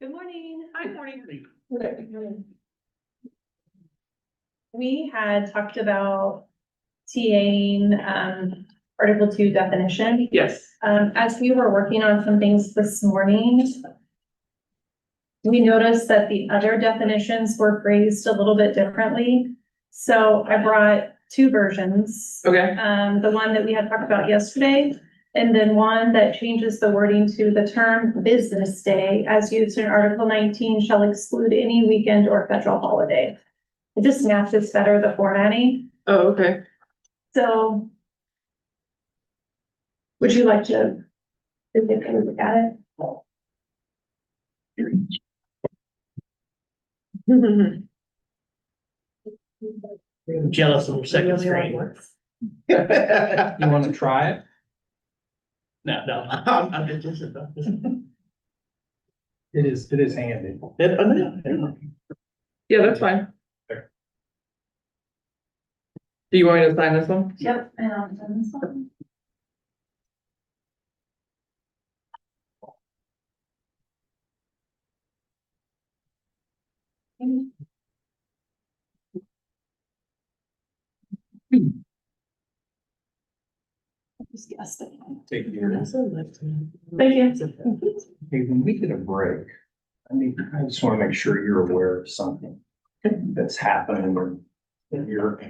Good morning. Hi, morning. We had talked about TAing, Article 2 definition. Yes. As we were working on some things this morning, we noticed that the other definitions were phrased a little bit differently. So I brought two versions. Okay. The one that we had talked about yesterday, and then one that changes the wording to the term business day as used in Article 19 shall exclude any weekend or federal holiday. It just matches better the formatting. Oh, okay. So would you like to take a look at it? I'm jealous of your second screen. You wanna try it? No, I'm just about this. It is handy. Yeah, that's fine. Do you want me to sign this one? Yep, and I'll send this one. Just guessed it. Take yours. Thank you. Hey, when we get a break, I just wanna make sure you're aware of something that's happening in your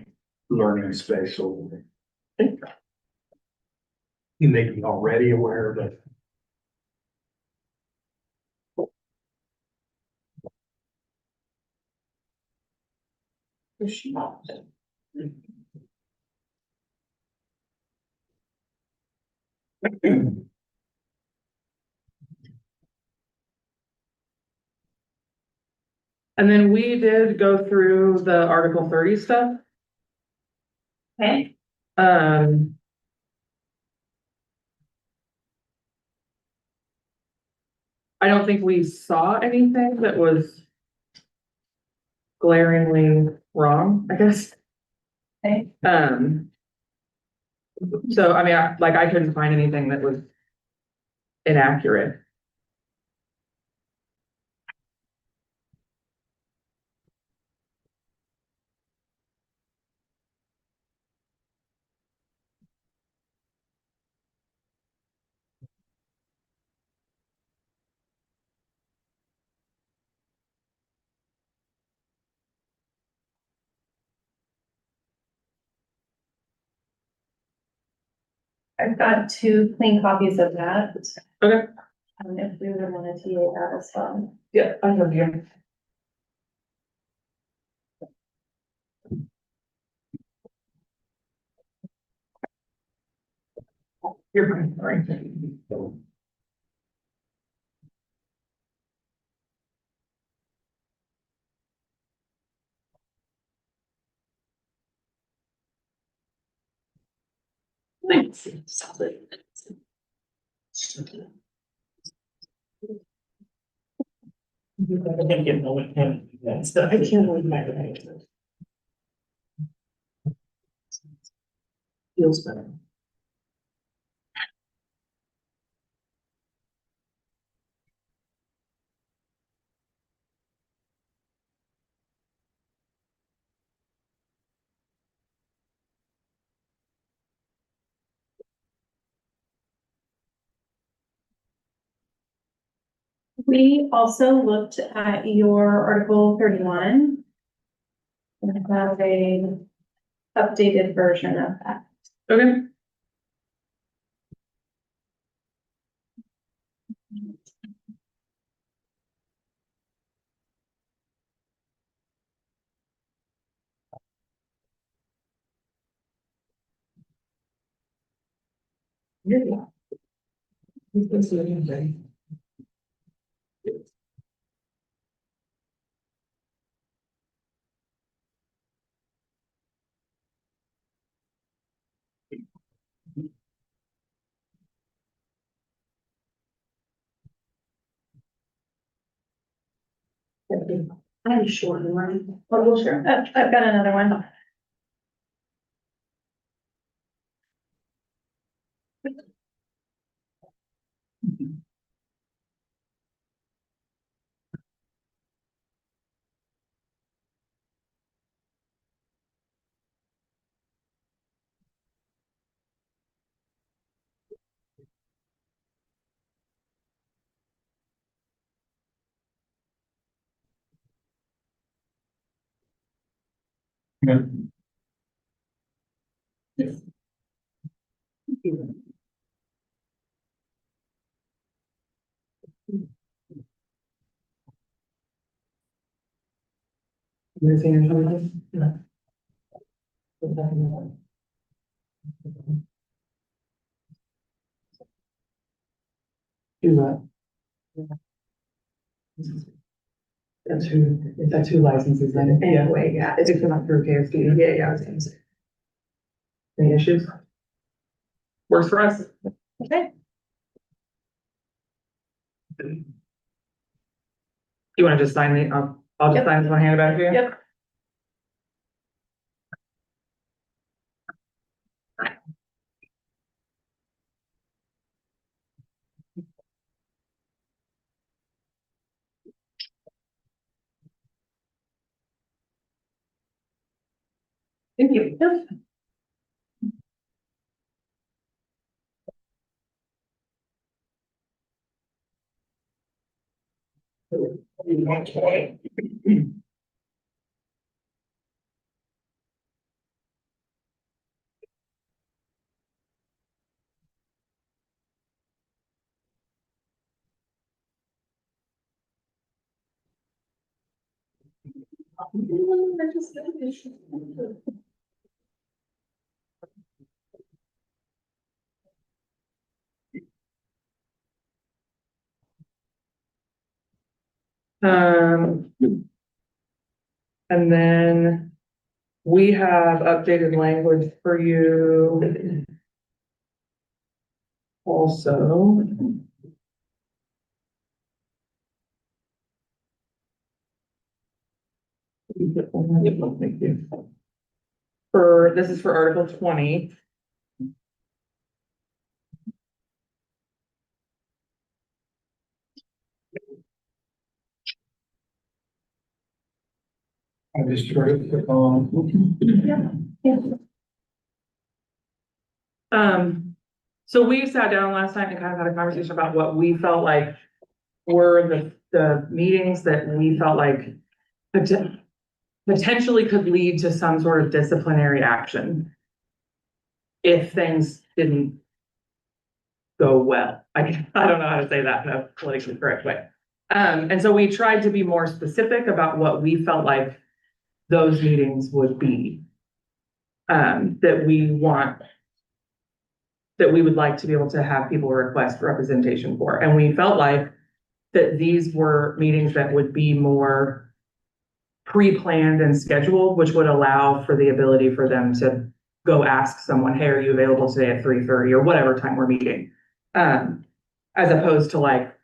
learning space over there. You may be already aware, but And then we did go through the Article 30 stuff. Okay, Um. I don't think we saw anything that was glaringly wrong, I guess. okay. So, I mean, I couldn't find anything that was inaccurate. I've got two clean copies of that. Okay. If we would want to TA that as well. Yeah, I have you. You're fine, sorry. Thanks. I can't get no one can do that stuff. I can't believe my right. Feels better. We also looked at your Article 31. And have a updated version of that. Okay. Yeah. He's been sitting today. I'm sure, right? Oh, well, sure. I've got another one. Do what? That's who licenses them. Anyway, yeah, it's not through KSD. Yeah, I was gonna say. Any issues? Works for us. Okay. You wanna just sign the, I'll just Yep. sign this one, hand it back to you? Yep. Thank you. Yep. Um. And then we have updated language for you. Also. For, this is for Article 20. I just started to click on. Yeah. So we sat down last night and kind of had a conversation about what we felt like were the meetings that we felt like potentially could lead to some sort of disciplinary action if things didn't go well. I don't know how to say that in a politically correct way. And so we tried to be more specific about what we felt like those meetings would be. That we would like to be able to have people request representation for. And we felt like that these were meetings that would be more pre-planned and scheduled, which would allow for the ability for them to go ask someone, hey, are you available today at 3:30 or whatever time we're meeting? As opposed to like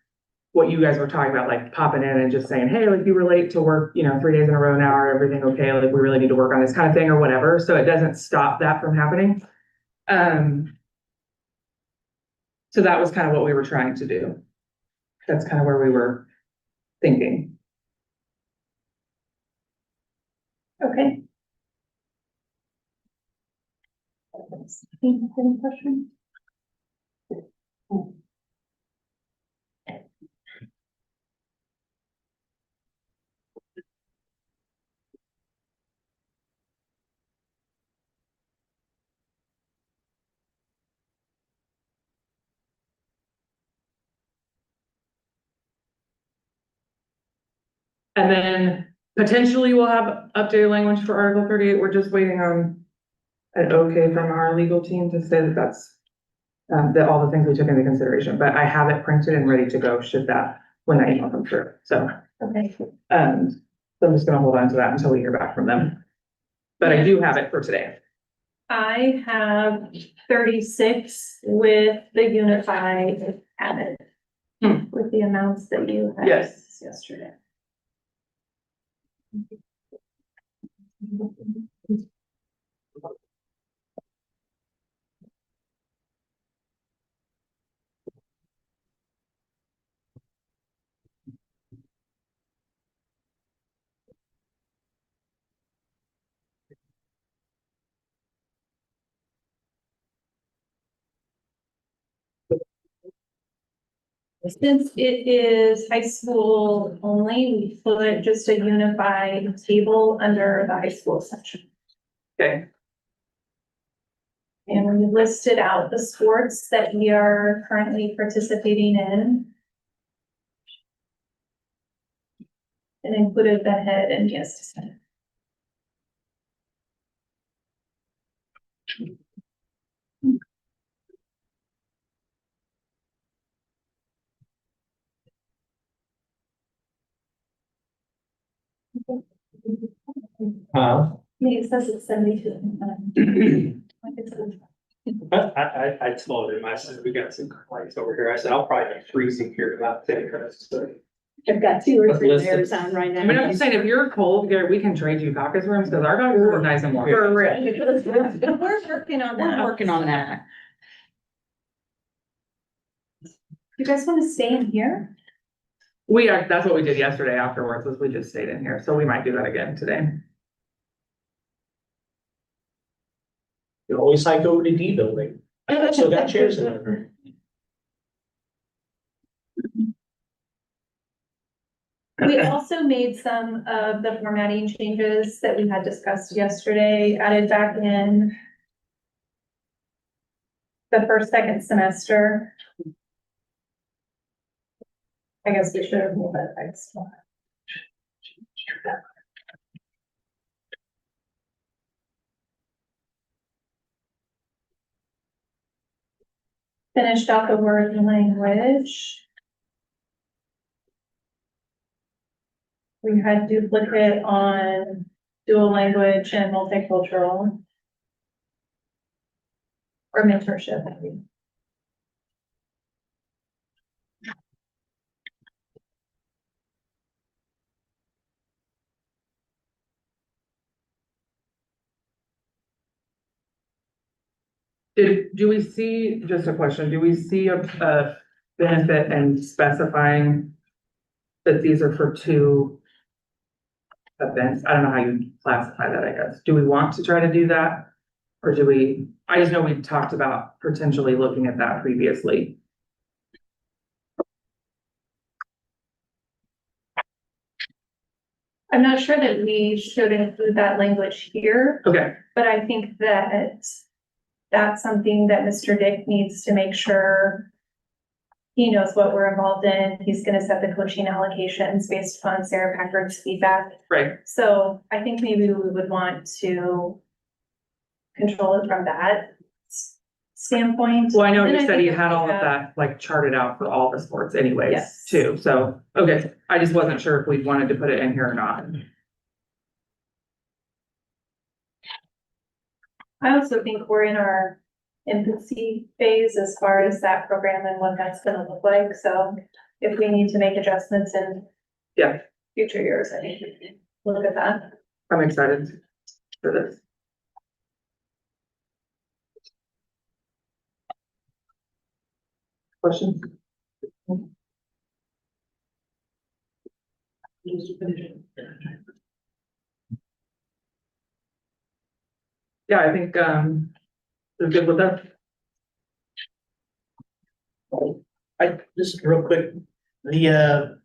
what you guys were talking about, like popping in and just saying, hey, like you were late to work, 3 days in a row now, or everything okay? Like we really need to work on this kind of thing or whatever. So it doesn't stop that from happening. So that was kind of what we were trying to do. That's kind of where we were thinking. Okay. Any questions? And then potentially we'll have updated language for Article 38. We're just waiting on an okay from our legal team to say that that's that all the things we took into consideration, but I have it printed and ready to go should that, when that email comes through. So, Okay. so I'm just gonna hold on to that until we hear back from them. But I do have it for today. I have 36 with the unified added. With the amounts that you had Yes. yesterday. Since it is high school only, we put just a unified table under the high school section. Okay, And we listed out the sports that we are currently participating in. And included the head and yes. It says it's 72. I told him, I said, we got some complaints over here. I said, I'll probably be freezing here about 10 minutes. So I've got 2 or 3 Listen. layers on right now. I mean, I'm just saying, if you're cold, Gary, we can trade you caucus rooms, because our caucus is nice and warm. For real. We're working on that. We're working on that. You guys want to stay in here? We are, that's what we did yesterday afterwards, was we just stayed in here, so we might do that again today. You always like over to D building. So got chairs in there. We also made some of the formatting changes that we had discussed yesterday, added back in the first, second semester. I guess we should have moved that next one. Finished out the word and language. We had duplicate on dual language and multicultural. Or mentorship, I mean. Do we see, just a question, do we see a benefit in specifying that these are for 2 events? I don't know how you classify that, I guess. Do we want to try to do that? Or do we, I just know we talked about potentially looking at that previously. I'm not sure that we should include that language here, Okay, but I think that that's something that Mr. Dick needs to make sure he knows what we're involved in. He's gonna set the coaching allocations based upon Sarah Packard's feedback. right. So I think maybe we would want to control it from that standpoint. Well, I know And you said think he if had we all of have- that like charted out for all the sports anyways, Yes. too. So, okay, I just wasn't sure if we wanted to put it in here or not. I also think we're in our infancy phase as far as that program and what that's gonna look like, so if we need to make adjustments in Yeah. future years, I think we can look at that. I'm excited for this. Questions? Yeah, I think, they're good with that. I, just real quick, the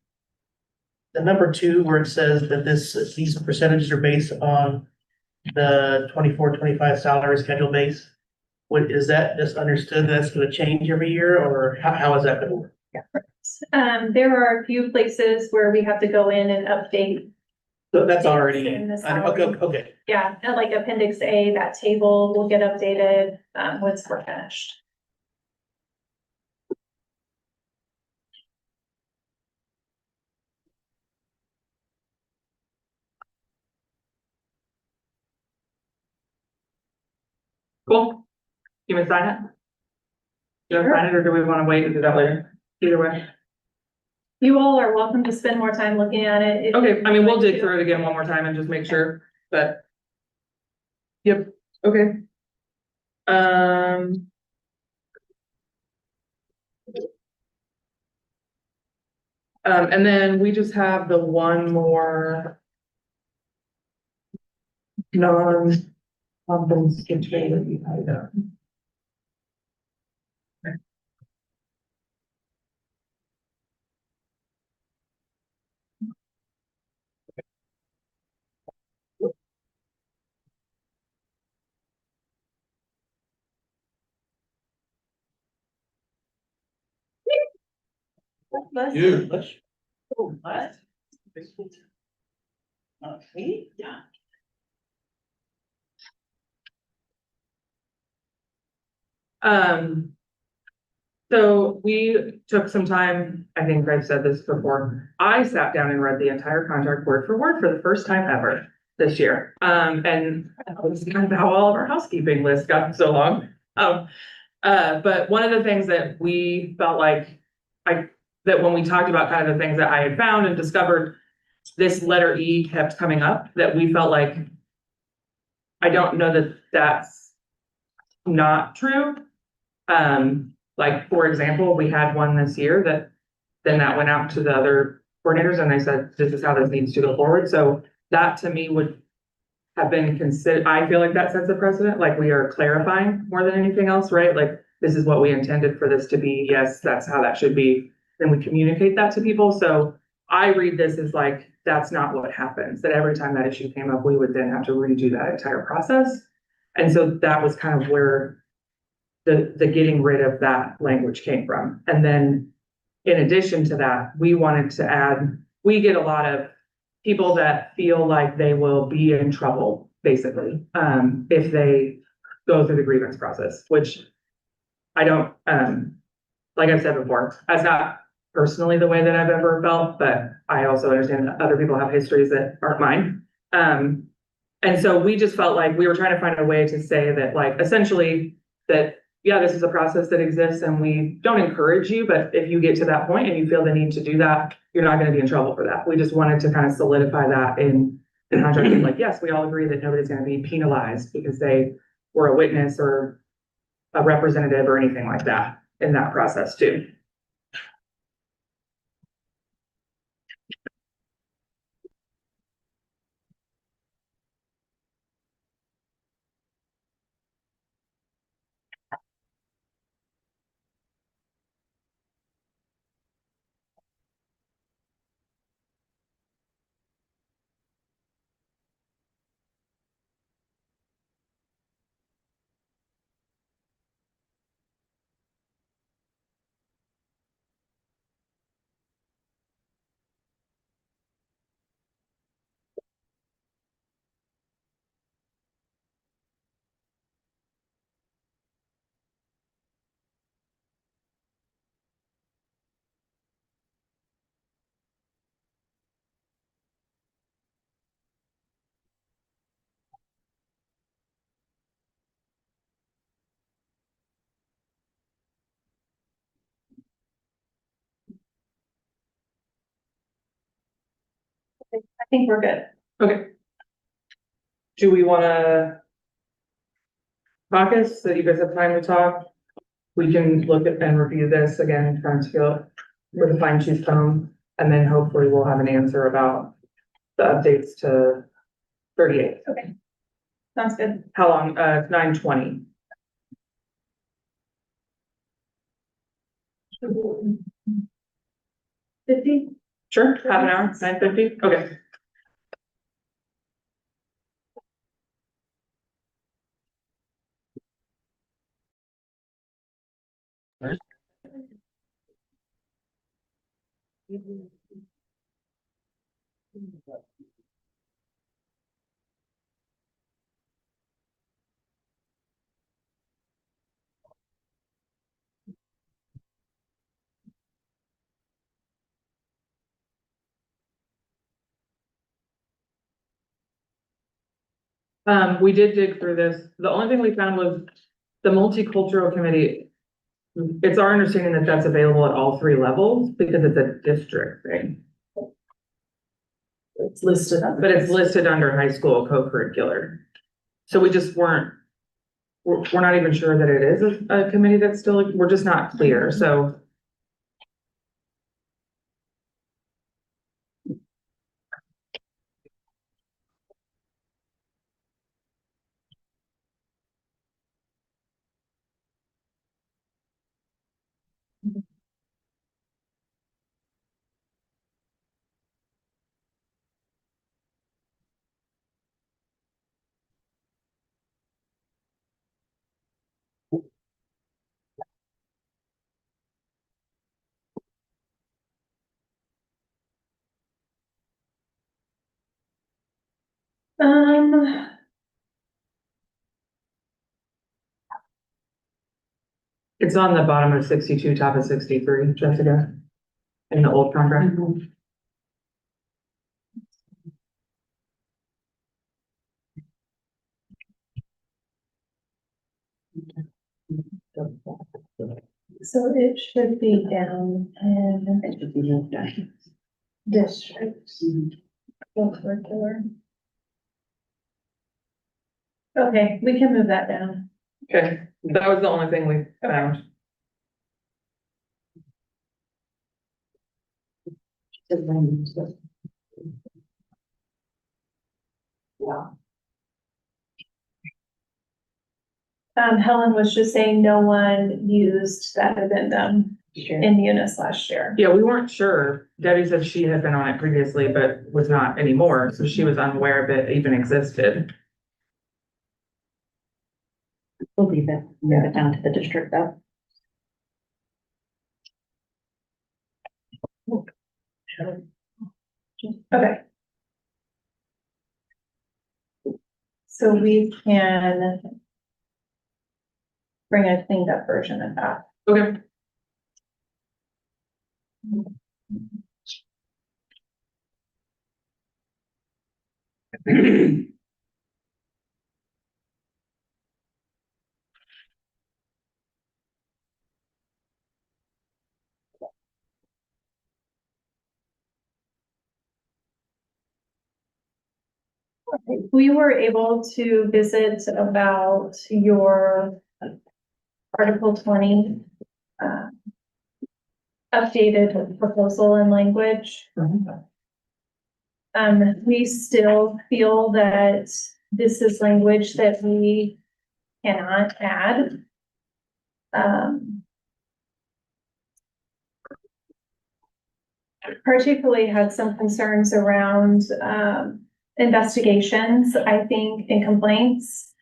number 2 where it says that these percentages are based on the 24-25 salary schedule base. What, is that just understood that's gonna change every year, or how is that gonna work? There are a few places where we have to go in and update, So that's already, In the okay, salary. okay, yeah, and like appendix A, that table will get updated, once we're finished. Cool. You want to sign it? You want to sign it, or do we want to wait and do that later? Either way. You all are welcome to spend more time looking at it. if Okay, you'd I mean, we'll like dig to. through it again one more time and just make sure, but. Yep, okay. Um. And then we just have the one more. Non-compensatory item. Dude, let's. Oh, what? Me? Yeah. Um, so we took some time, I think I've said this before, I sat down and read the entire contract word for word for the first time ever this year. And that was kind of how all of our housekeeping list got so long. But one of the things that we felt like that when we talked about kind of the things that I had found and discovered, this letter E kept coming up, that we felt like, I don't know that that's not true. Like, for example, we had one this year that went out to the other coordinators and they said, this is how this needs to go forward. So that to me would have been considered, I feel like that sets a precedent, like we are clarifying more than anything else, right? Like, this is what we intended for this to be. Yes, that's how that should be. Then we communicate that to people. So I read this as like, that's not what happens, that every time that issue came up, we would then have to redo that entire process. And so that was kind of where the getting rid of that language came from. And then in addition to that, we wanted to add, we get a lot of people that feel like they will be in trouble, basically, if they go through the grievance process, which I don't, like I've said before, that's not personally the way that I've ever felt, but I also understand that other people have histories that aren't mine. And so we just felt like we were trying to find a way to say that, like, essentially that, yeah, this is a process that exists and we don't encourage you, but if you get to that point and you feel the need to do that, you're not going to be in trouble for that. We just wanted to kind of solidify that in the contract. Like, yes, we all agree that nobody's going to be penalized because they were a witness or a representative or anything like that in that process too. I think we're good. Okay. Do we want to caucus so you guys have time to talk? We can look at and review this again, trying to feel with a fine tooth comb, and then hopefully we'll have an answer about the updates to 38. Okay. Sounds good. How long? 9:20. Fifty? Sure, half an hour, 9:50. Okay. We did dig through this. The only thing we found was the multicultural committee. It's our understanding that that's available at all three levels because it's a district thing, It's listed on. but it's listed under high school co-curricular. So we just we're not even sure that it is a committee that's still, we're just not clear. So Um, It's on the bottom of 62, top of 63, Jessica, in the old contract. so it should be down in districts. Curricular. Okay, we can move that down. Okay, that was the only thing we found. Helen was just saying no one used that addendum in Munis last year. Yeah, we weren't sure. Debbie said she had been on it previously, but was not anymore, so she was unaware of it even existed. We'll leave it, move it down to the district though. Okay. So we can bring a cleaned up version of that. Okay. We were able to visit about your Article 20 updated proposal and language. We still feel that this is language that we cannot add. Particularly had some concerns around, investigations, I think, and complaints.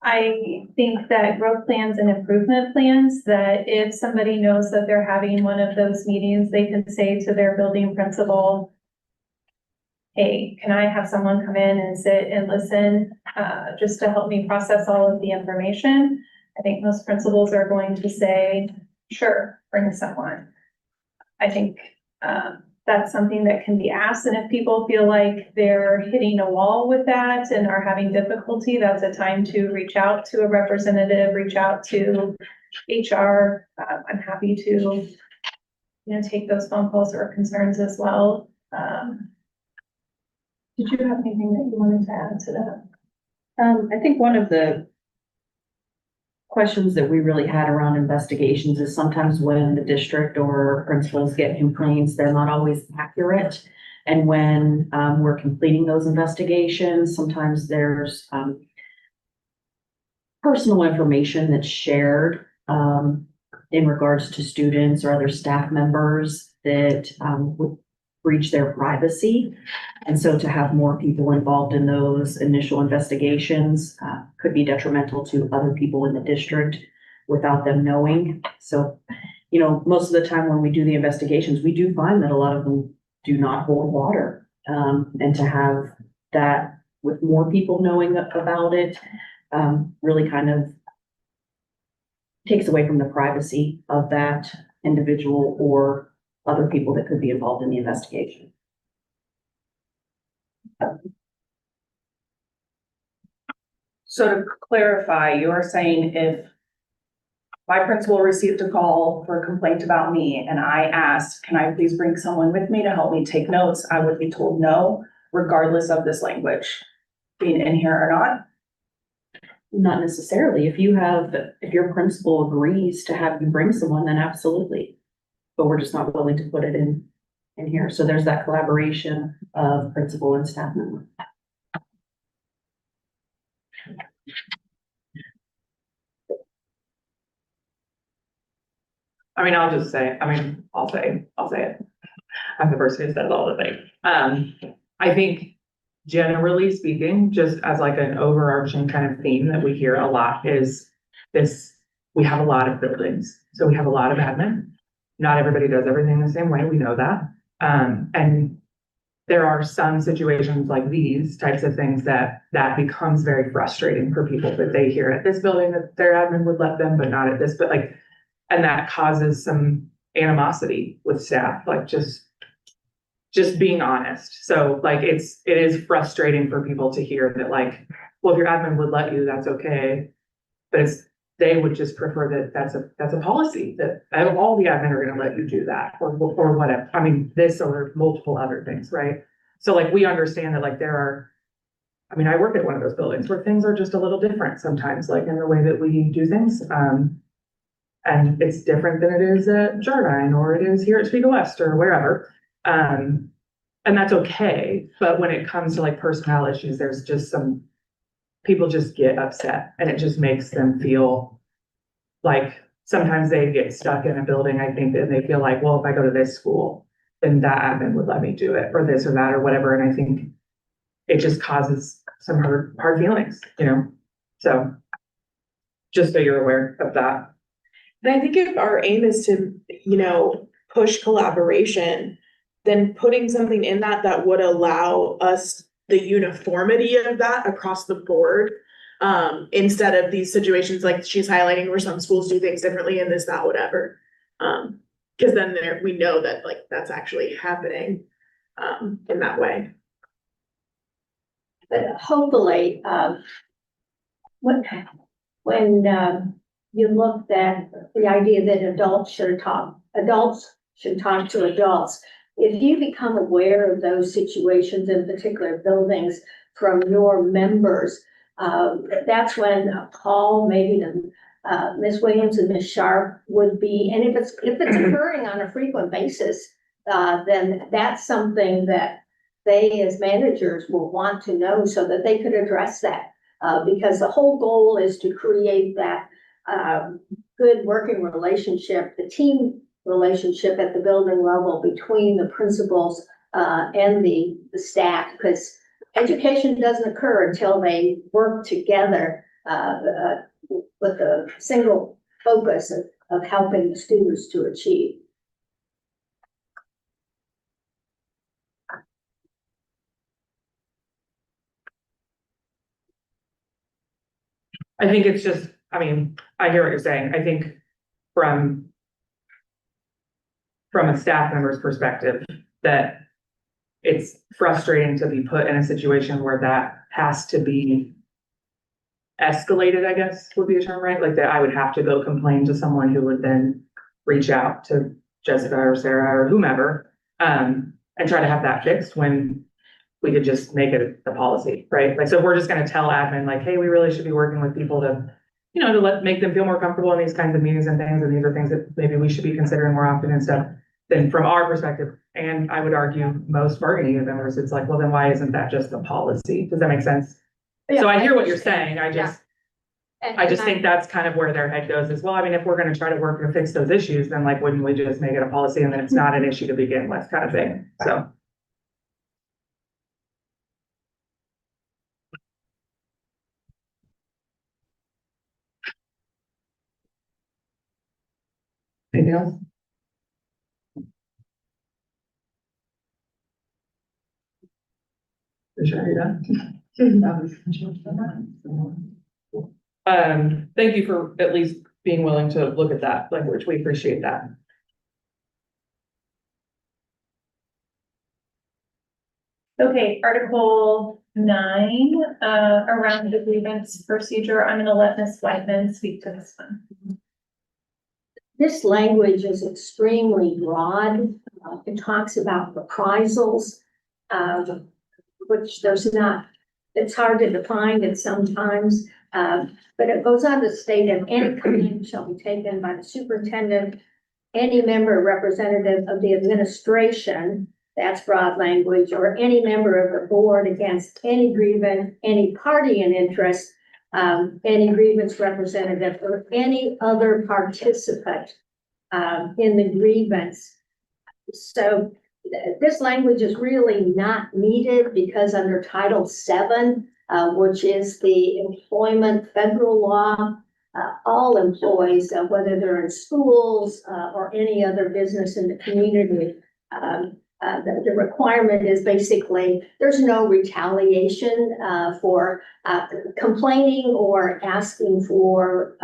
I think that growth plans and improvement plans, that if somebody knows that they're having one of those meetings, they can say to their building principal, hey, can I have someone come in and sit and listen, just to help me process all of the information? I think most principals are going to say, sure, bring someone. I think, that's something that can be asked, and if people feel like they're hitting a wall with that and are having difficulty, that's a time to reach out to a representative, reach out to HR. I'm happy to, take those phone calls or concerns as well. Did you have anything that you wanted to add to that? I think one of the questions that we really had around investigations is sometimes when the district or principals get complaints, they're not always accurate. And when we're completing those investigations, sometimes there's personal information that's shared in regards to students or other staff members that would breach their privacy. And so to have more people involved in those initial investigations could be detrimental to other people in the district without them knowing. So, most of the time when we do the investigations, we do find that a lot of them do not hold water. And to have that with more people knowing about it really kind of takes away from the privacy of that individual or other people that could be involved in the investigation. So to clarify, you're saying if my principal received a call for a complaint about me and I asked, can I please bring someone with me to help me take notes? I would be told no, regardless of this language being in here or not? Not necessarily. If your principal agrees to have you bring someone, then absolutely. But we're just not willing to put it in here. So there's that collaboration of principal and staff member. I'll say it. I'm the person who says all the things. I think generally speaking, just as like an overarching kind of theme that we hear a lot is this, we have a lot of buildings, so we have a lot of admin. Not everybody does everything the same way, we know that. And there are some situations like these types of things that becomes very frustrating for people that they hear at this building that their admin would let them, but not at this, but like, and that causes some animosity with staff, like just being honest. So like, it is frustrating for people to hear that like, well, if your admin would let you, that's okay. But they would just prefer that that's a policy that all the admin are gonna let you do that or whatever. I mean, this or multiple other things, right? So like, we understand that like I mean, I work at one of those buildings where things are just a little different sometimes, like in the way that we do things. And it's different than it is at Jardine or it is here at Topeka West or wherever. And that's okay. But when it comes to like personnel issues, there's just some people just get upset and it just makes them feel like sometimes they get stuck in a building, I think, and they feel like, well, if I go to this school, then that admin would let me do it or this or that or whatever. And I think it just causes some hard feelings, you know? So just so you're aware of that. And I think if our aim is to, push collaboration, then putting something in that would allow us the uniformity of that across the board. Instead of these situations like she's highlighting where some schools do things differently and this, that, whatever. Cause then we know that like that's actually happening, in that way. But hopefully, when you looked at the idea that adults should talk to adults, if you become aware of those situations in particular buildings from your members, that's when a call, maybe to Ms. Williams and Ms. Sharp would be, and if it's occurring on a frequent basis, then that's something that they as managers will want to know so that they could address that. Because the whole goal is to create that good working relationship, the team relationship at the building level between the principals and the staff, because education doesn't occur until they work together with a single focus of helping the students to achieve. I think it's just, I mean, I hear what you're saying. I think from a staff member's perspective, that it's frustrating to be put in a situation where that has to be escalated, I guess would be a term, right? Like that I would have to go complain to someone who would then reach out to Jessica or Sarah or whomever, and try to have that fixed when we could just make it a policy, right? Like, so if we're just gonna tell admin like, hey, we really should be working with people to, make them feel more comfortable in these kinds of meetings and things, and these are things that maybe we should be considering more often and stuff. Then from our perspective, and I would argue most bargaining unit members, it's like, well, then why isn't that just a policy? Does that make sense? So I hear what you're saying. I just think that's kind of where their head goes as well. I mean, if we're gonna try to work to fix those issues, then like, wouldn't we just make it a policy and then it's not an issue to begin with kind of thing? So. Anything else? Thank you for at least being willing to look at that language. We appreciate that. Okay, Article 9, around the grievance procedure. I'm gonna let Ms. Whitman speak to this one. This language is extremely broad. It talks about reprisals, which there's not, it's hard to define it sometimes. But it goes on to state that any kind shall be taken by the superintendent, any member or representative of the administration, that's broad language, or any member of the board against any grievance, any party in interest, any grievance representative, or any other participant in the grievance. So this language is really not needed because under Title VII, which is the employment federal law, all employees, whether they're in schools or any other business in the community, the requirement is basically, there's no retaliation, for, complaining or asking for,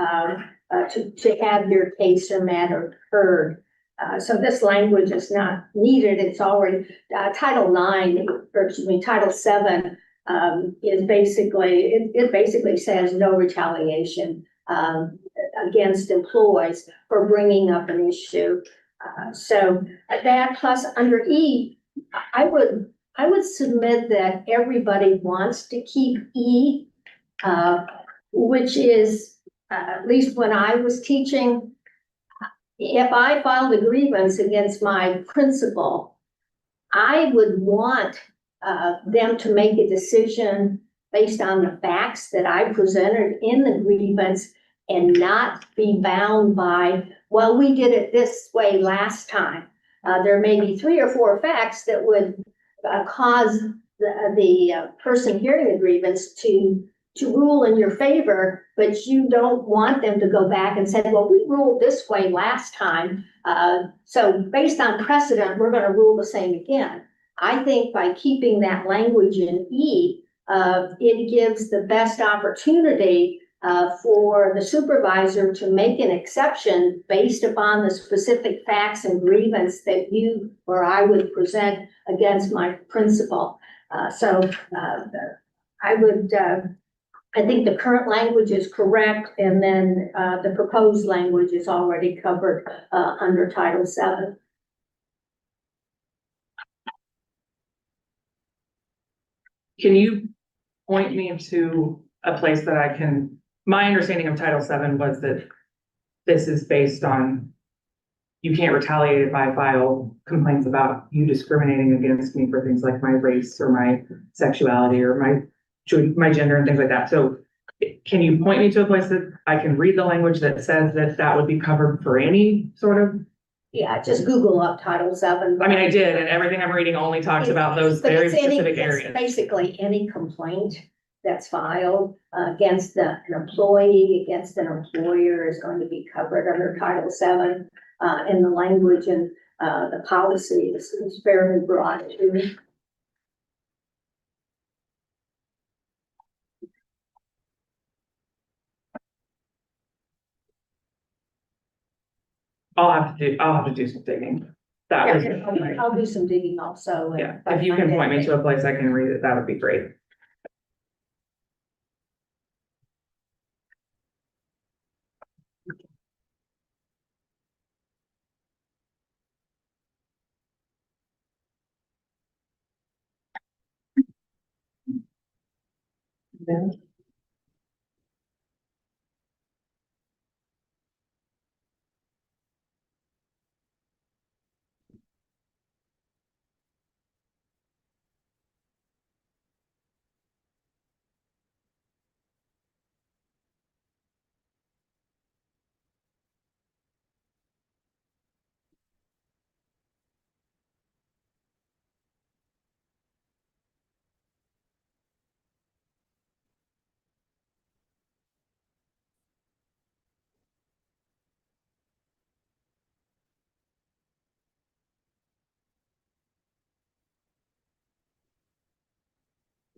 to have your case or matter heard. So this language is not needed. It's already, Title IX, or excuse me, Title VII, is basically, it basically says no retaliation, against employees for bringing up an issue. So that plus under E, I would submit that everybody wants to keep E, which is, at least when I was teaching, if I filed a grievance against my principal, I would want them to make a decision based on the facts that I presented in the grievance and not be bound by, well, we did it this way last time. There may be 3 or 4 facts that would cause the person hearing the grievance to rule in your favor, but you don't want them to go back and say, well, we ruled this way last time. So based on precedent, we're going to rule the same again. I think by keeping that language in E, it gives the best opportunity for the supervisor to make an exception based upon the specific facts and grievance that you or I would present against my principal. I think the current language is correct, and then the proposed language is already covered under Title VII. Can you point me to a place that I can, my understanding of Title VII was that this is based on, you can't retaliate if I file complaints about you discriminating against me for things like my race or my sexuality or my gender and things like that. So can you point me to a place that I can read the language that says that that would be covered for any sort of? Yeah, just Google up Title VII. I mean, I did, and everything I'm reading only talks about those But very it's any- specific it's areas. Basically, any complaint that's filed against an employee, against an employer is going to be covered under Title VII. And the language and the policy is fairly broad too. I'll have to do some digging. That was, Yeah, I'll do some digging also. and yeah, if you can point me to a place I can read it, that would be great.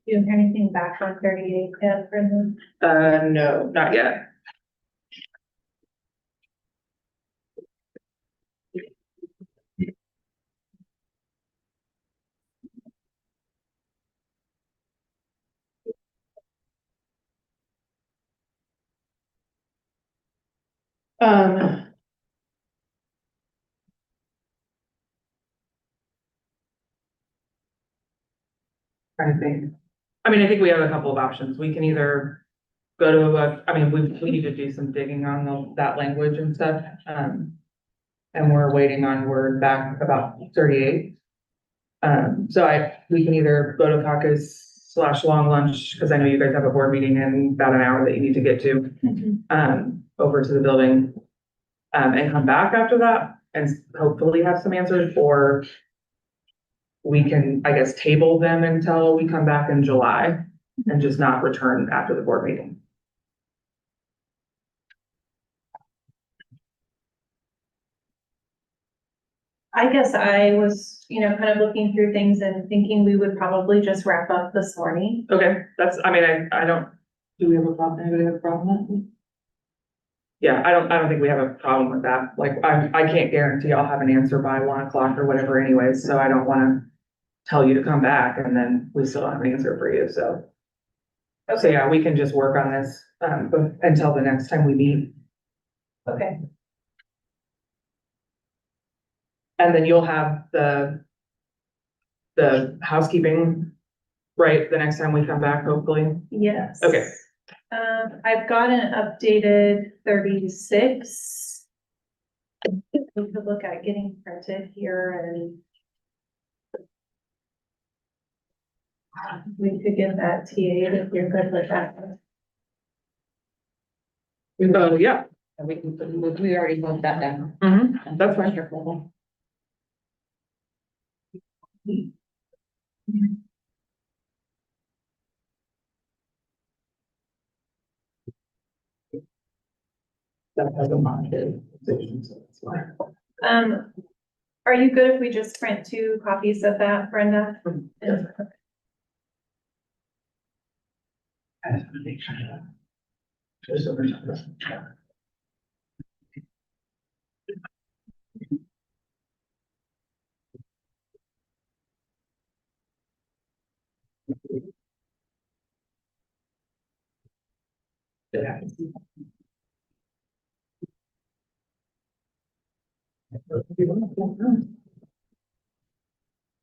Do you have anything back on 38 yet, Brendan? No, not yet. Trying to think. I mean, I think we have a couple of options. We can either go to we need to do some digging on that language and stuff. And we're waiting on word back about 38. We can either go to caucus / long lunch, because I know you guys have a board meeting in about an hour that you need to get to. Over to the building. And come back after that and hopefully have some answers, or we can, I guess, table them until we come back in July and just not return after the board meeting. I guess I was, kind of looking through things and thinking we would probably just wrap up this morning. Okay, I mean, I don't, do we have a problem, anybody have a problem with that? Yeah, I don't think we have a problem with that, like, I can't guarantee I'll have an answer by 1 o'clock or whatever anyways, so I don't wanna tell you to come back and then we still don't have an answer for you, so. So yeah, we can just work on this, until the next time we meet, Okay. and then you'll have the housekeeping, right, the next time we come back, hopefully. Yes. Okay. I've got an updated 36. We could look at getting printed here and we could get that TA if you're good with that. Yeah, We already moved that down. that's fine. Careful. That has a modification, so that's fine. Are you good if we just print 2 copies of that, Brenda? Yeah. I just wanna make sure that- just over something. Yeah. I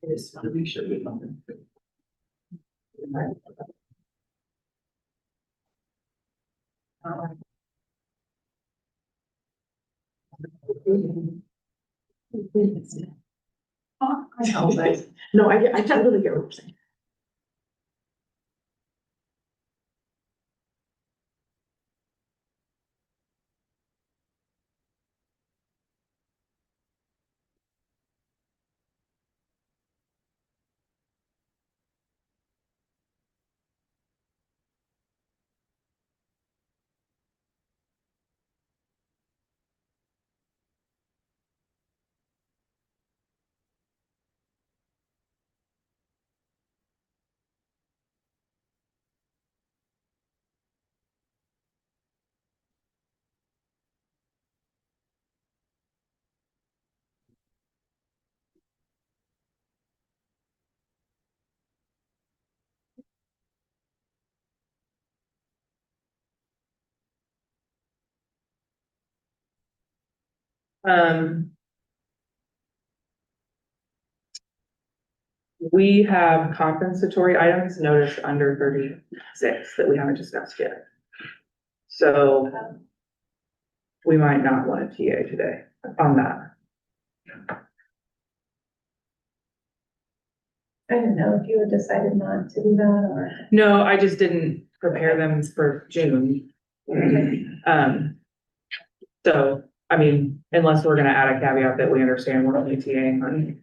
just wanna make sure we don't. No, I totally get what you're saying. We have compensatory items noticed under 36 that we haven't discussed yet. So we might not want a TA today on that. I don't know if you had decided not to do that or. No, I just didn't prepare them for June. So, I mean, unless we're gonna add a caveat that we understand we're only TAing on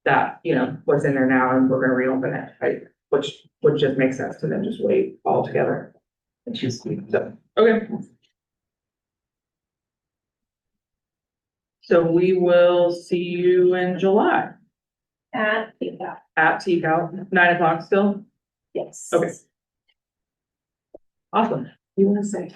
that, what's in there now and we're gonna reopen it, right? Which would just make sense to then just wait altogether. So, okay. So we will see you in July At, at TCAL, 9 o'clock still? yes. Okay. Awesome. You wanna say?